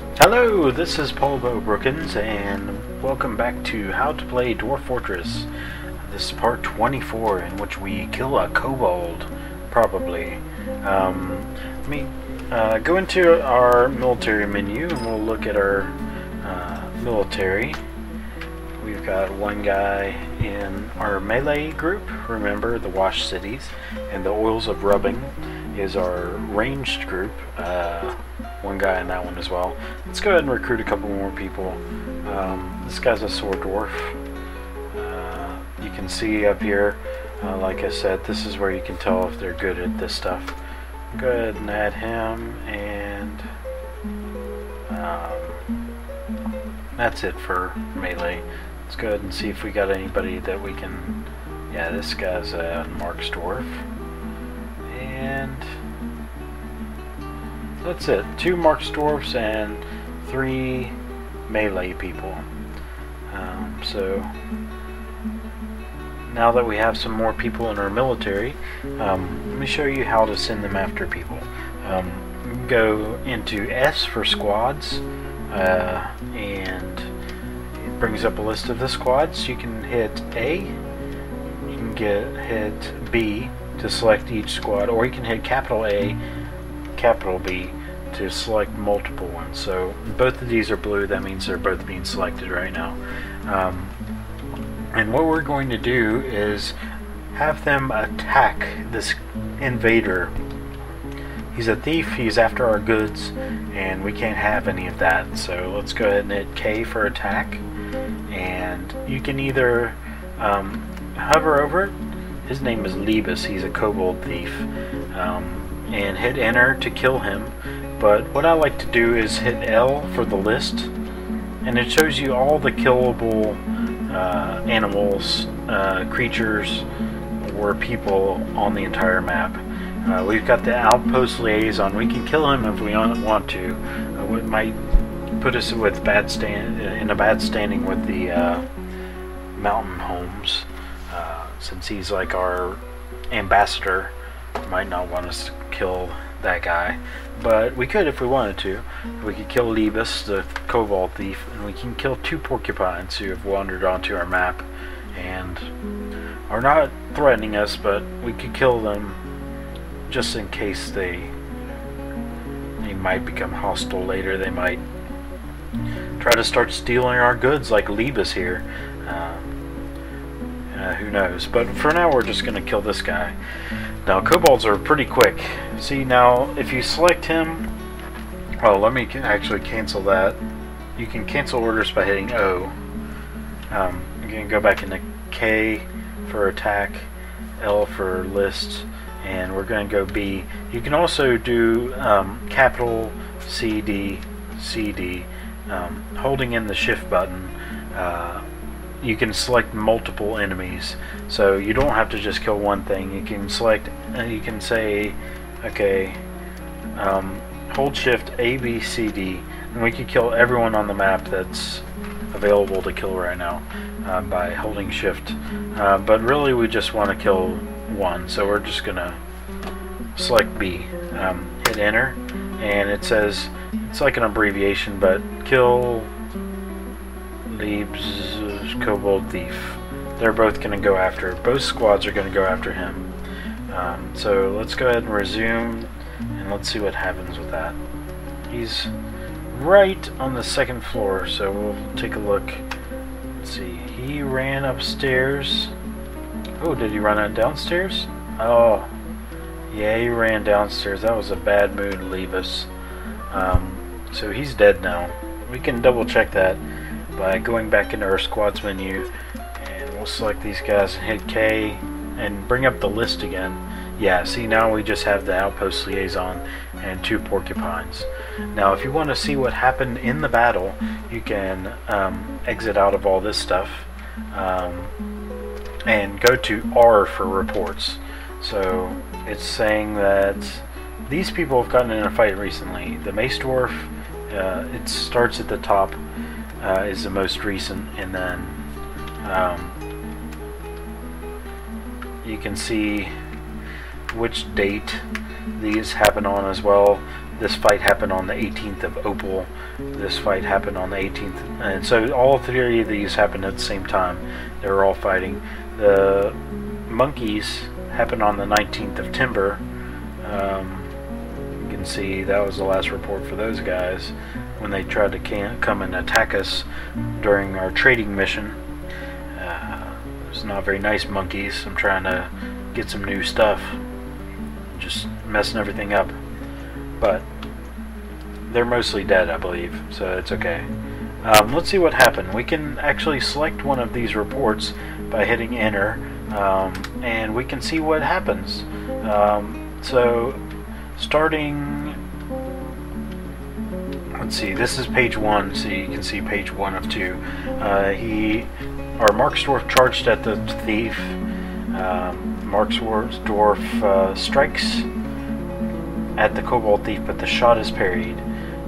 Hello, this is Paul Brookins, and welcome back to How to Play Dwarf Fortress. This is part 24, in which we kill a kobold, probably. Let me go into our military menu, and we'll look at our military. We've got one guy in our melee group, remember, the Wash Cities, and the Oils of Rubbing is our ranged group. One guy in that one as well. Let's go ahead and recruit a couple more people. This guy's a sword dwarf. You can see up here, like I said, this is where you can tell if they're good at this stuff. Go ahead and add him, and that's it for melee. Let's go ahead and see if we got anybody that we can. Yeah, this guy's a Mark's dwarf, and that's it. 2 Mark's dwarfs and 3 melee people. So now that we have some more people in our military, let me show you how to send them after people. Go into S for squads, and it brings up a list of the squads. You can hit A, you can hit B to select each squad, or you can hit capital A, capital B to select multiple ones. So both of these are blue, that means they're both being selected right now. And what we're going to do is have them attack this invader. He's a thief, he's after our goods, and we can't have any of that. So let's go ahead and hit K for attack, and you can either hover over it. His name is Libas, he's a Kobold Theif, and hit enter to kill him. But what I like to do is hit L for the list, and it shows you all the killable animals, creatures, or people on the entire map. We've got the outpost liaison. We can kill him if we want to. It might put us with in a bad standing with the mountain homes, since he's like our ambassador. Might not want us to kill that guy, but we could if we wanted to. We could kill Libas, the Kobold Theif, and we can kill 2 porcupines who have wandered onto our map and are not threatening us, but we could kill them just in case they might become hostile later. They might try to start stealing our goods like Libas here. Who knows? But for now we're just going to kill this guy. Now kobolds are pretty quick. See, now if you select him, well, let me actually cancel that. You can cancel orders by hitting O. You can go back into K for attack, L for list, and we're going to go B. You can also do capital CD, CD, holding in the shift button. You can select multiple enemies, so you don't have to just kill one thing. You can select, you can say, okay, hold shift A, B, C, D, and we can kill everyone on the map that's available to kill right now by holding shift. But really we just want to kill one, so we're just gonna select B, hit enter, and it says, it's like an abbreviation, but kill Lieb's Kobold Theif. They're both going to go after, both squads are going to go after him. So let's go ahead and resume, and let's see what happens with that. He's right on the 2nd floor, so we'll take a look. Let's see, he ran upstairs. Oh, did he run on downstairs? Oh, yeah, he ran downstairs. That was a bad move to leave us. So he's dead now. We can double check that by going back into our squads menu, and we'll select these guys and hit K and bring up the list again. Yeah, see, now we just have the outpost liaison and 2 porcupines. Now if you want to see what happened in the battle, you can exit out of all this stuff and go to R for reports. So it's saying that these people have gotten in a fight recently. The Mace Dwarf, it starts at the top, is the most recent, and then you can see which date these happen on as well. This fight happened on the 18th of Opal. This fight happened on the 18th. And so all three of these happened at the same time. They were all fighting. The monkeys happened on the 19th of Timber. You can see that was the last report for those guys when they tried to come and attack us during our trading mission. It's not very nice monkeys. I'm trying to get some new stuff. Just messing everything up. But they're mostly dead, I believe, so it's okay. Let's see what happened. We can actually select one of these reports by hitting enter, and we can see what happens. So starting, let's see, this is page 1, so you can see page 1 of 2. Marksdwarf charged at the thief. Marksdwarf strikes at the Kobold Thief, but the shot is parried.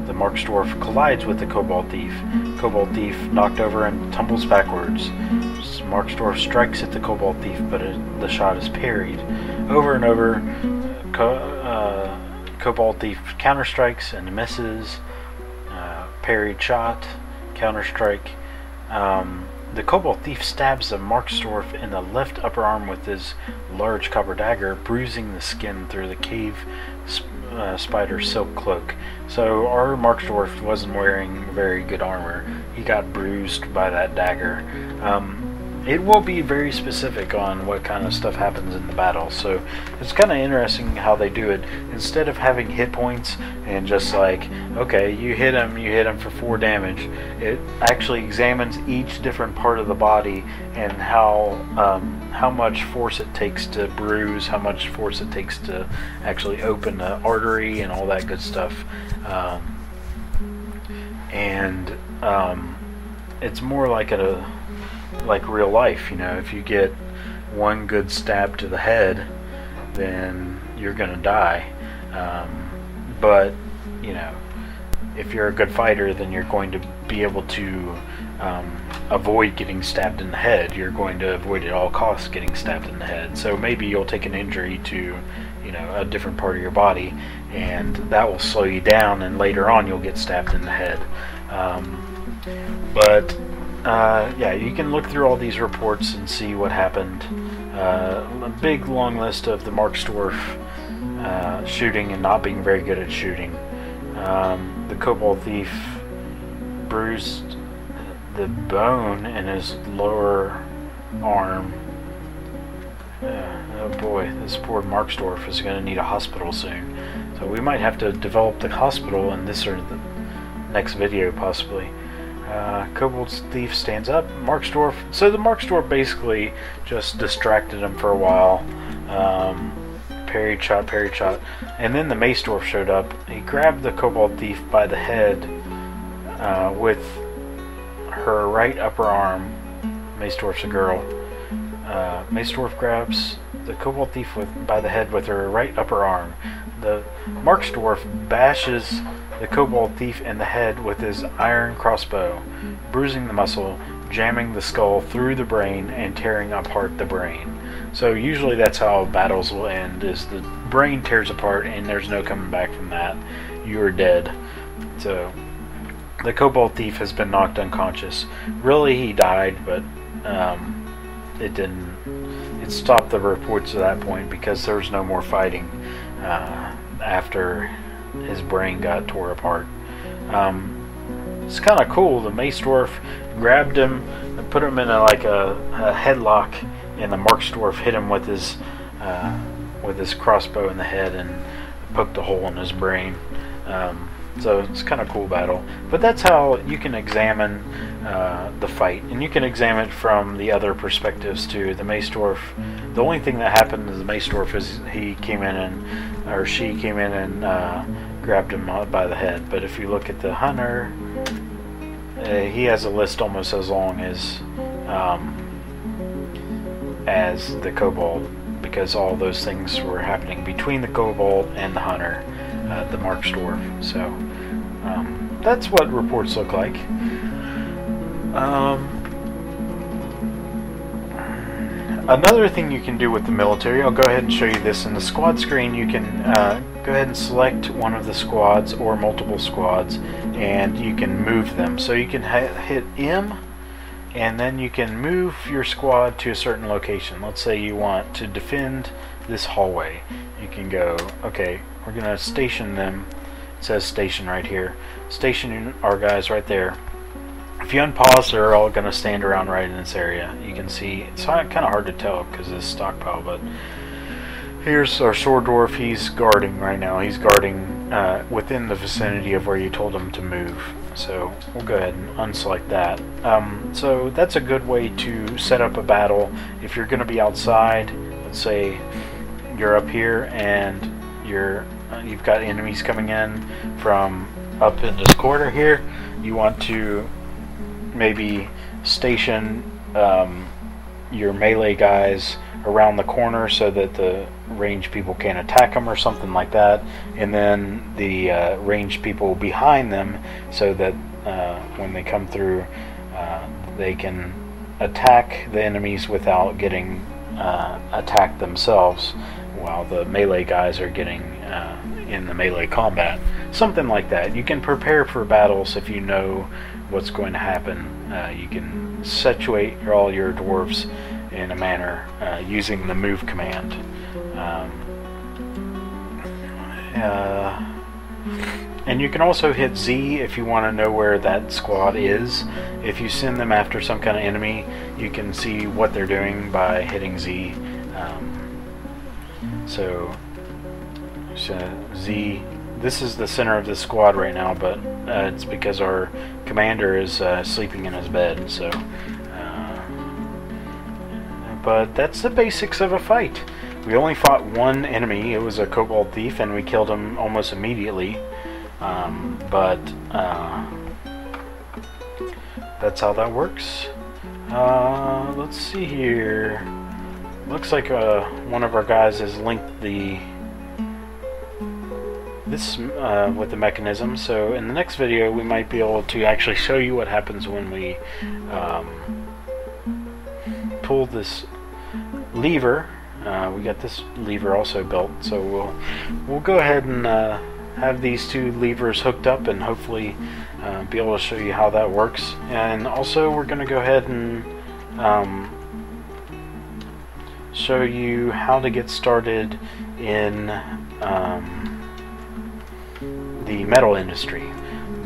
The Marksdwarf collides with the Kobold Thief. Kobold Thief knocked over and tumbles backwards. Marksdwarf strikes at the Kobold Thief, but the shot is parried. Over and over, Kobold Thief counterstrikes and misses. Parried shot, counterstrike. The Kobold Thief stabs the Marksdwarf in the left upper arm with his large copper dagger, bruising the skin through the cave spider silk cloak. So our Marksdwarf wasn't wearing very good armor. He got bruised by that dagger. It will be very specific on what kind of stuff happens in the battle, so it's kind of interesting how they do it. Instead of having hit points and just like, okay, you hit him for 4 damage, it actually examines each different part of the body and how much force it takes to bruise, how much force it takes to actually open the artery and all that good stuff. It's more like like real life, you know. If you get one good stab to the head, then you're gonna die. But you know, if you're a good fighter, then you're going to be able to avoid getting stabbed in the head. You're going to avoid at all costs getting stabbed in the head. So maybe you'll take an injury to, you know, a different part of your body, and that will slow you down, and later on you'll get stabbed in the head. Yeah, you can look through all these reports and see what happened. A big long list of the Marksdwarf shooting and not being very good at shooting. The Kobold Thief bruised the bone in his lower arm. Oh boy, this poor Marksdwarf is going to need a hospital soon. So we might have to develop the hospital in this or the next video possibly. Kobold Thief stands up. Marksdwarf. So the Marksdwarf basically just distracted him for a while. Parried shot, and then the Mace Dwarf showed up. He grabbed the Kobold Thief by the head with her right upper arm. Mace Dwarf's a girl. Mace Dwarf grabs the Kobold Thief by the head with her right upper arm. The Marksdwarf bashes the Kobold Thief in the head with his iron crossbow, bruising the muscle, jamming the skull through the brain, and tearing apart the brain. So usually that's how battles will end, is the brain tears apart and there's no coming back from that. You are dead. So the Kobold Thief has been knocked unconscious. Really, he died, but it didn't. It stopped the reports at that point because there was no more fighting after his brain got tore apart. It's kind of cool. The Mace Dwarf grabbed him and put him in a headlock, and the Marksdwarf hit him with his crossbow in the head and poked a hole in his brain. So it's kind of cool battle. But that's how you can examine the fight, and you can examine it from the other perspectives too. The Mace Dwarf, the only thing that happened to the Mace Dwarf is she came in and grabbed him by the head. But if you look at the hunter, he has a list almost as long as the kobold, because all those things were happening between the kobold and the hunter, the Marksdwarf. So that's what reports look like. Another thing you can do with the military, I'll go ahead and show you this in the squad screen. You can go ahead and select one of the squads or multiple squads, and you can move them. So you can hit M, and then you can move your squad to a certain location. Let's say you want to defend this hallway. You can go, okay, we're going to station them. It says station right here. Station our guys right there. If you unpause, they're all going to stand around right in this area. You can see, it's kind of hard to tell because of this stockpile, but here's our sword dwarf. He's guarding right now. He's guarding within the vicinity of where you told him to move. So we'll go ahead and unselect that. So that's a good way to set up a battle. If you're going to be outside, let's say you're up here and you've got enemies coming in from up in this corner here. You want to maybe station your melee guys around the corner so that the ranged people can't attack them or something like that, and then the ranged people behind them so that when they come through they can attack the enemies without getting attacked themselves while the melee guys are getting in the melee combat. Something like that. You can prepare for battles if you know what's going to happen. You can situate all your dwarves in a manner using the move command. And you can also hit Z if you want to know where that squad is. If you send them after some kind of enemy, you can see what they're doing by hitting Z. So Z, this is the center of the squad right now, but it's because our commander is sleeping in his bed. So, but that's the basics of a fight. We only fought one enemy. It was a Kobold Theif, and we killed him almost immediately. But that's how that works. Let's see here. Looks like one of our guys has linked this with the mechanism. So in the next video, we might be able to actually show you what happens when we pull this lever. We got this lever also built, so we'll go ahead and have these two levers hooked up and hopefully be able to show you how that works. And also we're going to go ahead and show you how to get started in the metal industry.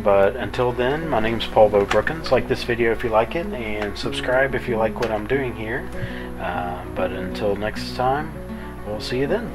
But until then, my name's Paul Brookins. Like this video if you like it, and subscribe if you like what I'm doing here. But until next time, we'll see you then.